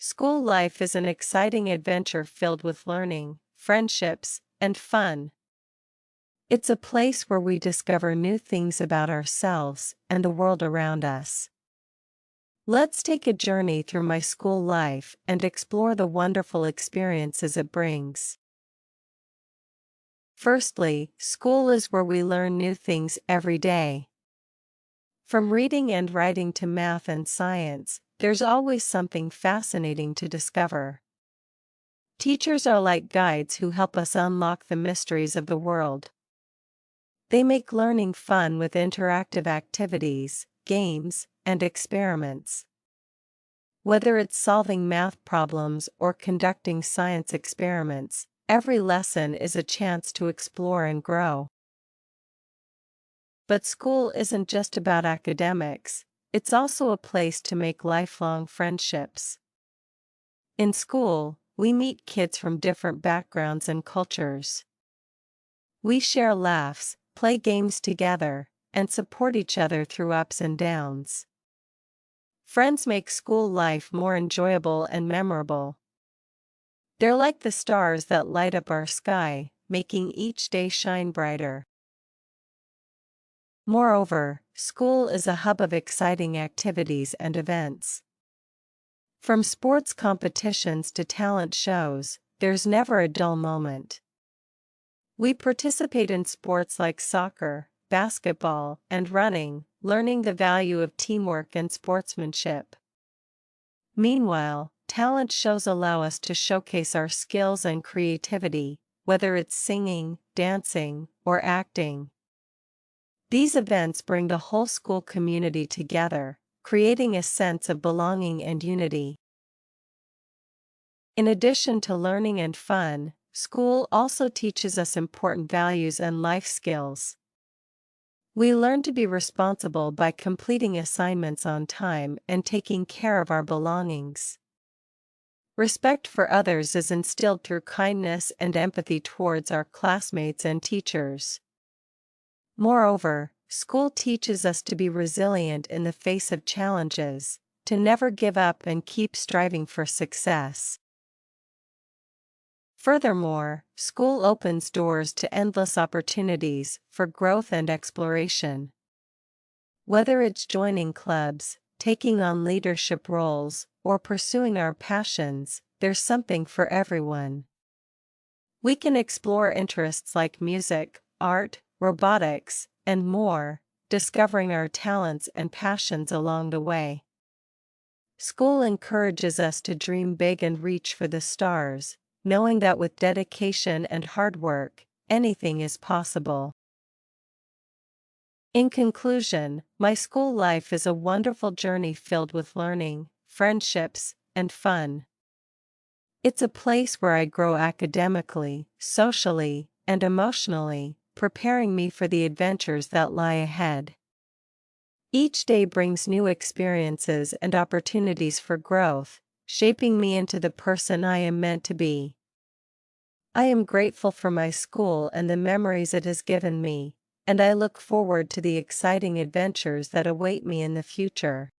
School life is an exciting adventure filled with learning, friendships, and fun. It's a place where we discover new things about ourselves and the world around us. Let's take a journey through my school life and explore the wonderful experiences it brings. Firstly, school is where we learn new things every day. From reading and writing to math and science, there's always something fascinating to discover. Teachers are like guides who help us unlock the mysteries of the world. They make learning fun with interactive activities, games, and experiments. Whether it's solving math problems or conducting science experiments, every lesson is a chance to explore and grow. But school isn't just about academics, it's also a place to make lifelong friendships. In school, we meet kids from different backgrounds and cultures. We share laughs, play games together, and support each other through ups and downs. Friends make school life more enjoyable and memorable. They're like the stars that light up our sky, making each day shine brighter. Moreover, school is a hub of exciting activities and events. From sports competitions to talent shows, there's never a dull moment. We participate in sports like soccer, basketball, and running, learning the value of teamwork and sportsmanship. Meanwhile, talent shows allow us to showcase our skills and creativity, whether it's singing, dancing, or acting. These events bring the whole school community together, creating a sense of belonging and unity. In addition to learning and fun, school also teaches us important values and life skills. We learn to be responsible by completing assignments on time and taking care of our belongings. Respect for others is instilled through kindness and empathy towards our classmates and teachers. Moreover, school teaches us to be resilient in the face of challenges, to never give up and keep striving for success. Furthermore, school opens doors to endless opportunities for growth and exploration. Whether it's joining clubs, taking on leadership roles, or pursuing our passions, there's something for everyone. We can explore interests like music, art, robotics, and more, discovering our talents and passions along the way. School encourages us to dream big and reach for the stars, knowing that with dedication and hard work, anything is possible. In conclusion, my school life is a wonderful journey filled with learning, friendships, and fun. It's a place where I grow academically, socially, and emotionally, preparing me for the adventures that lie ahead. Each day brings new experiences and opportunities for growth, shaping me into the person I am meant to be. I am grateful for my school and the memories it has given me, and I look forward to the exciting adventures that await me in the future.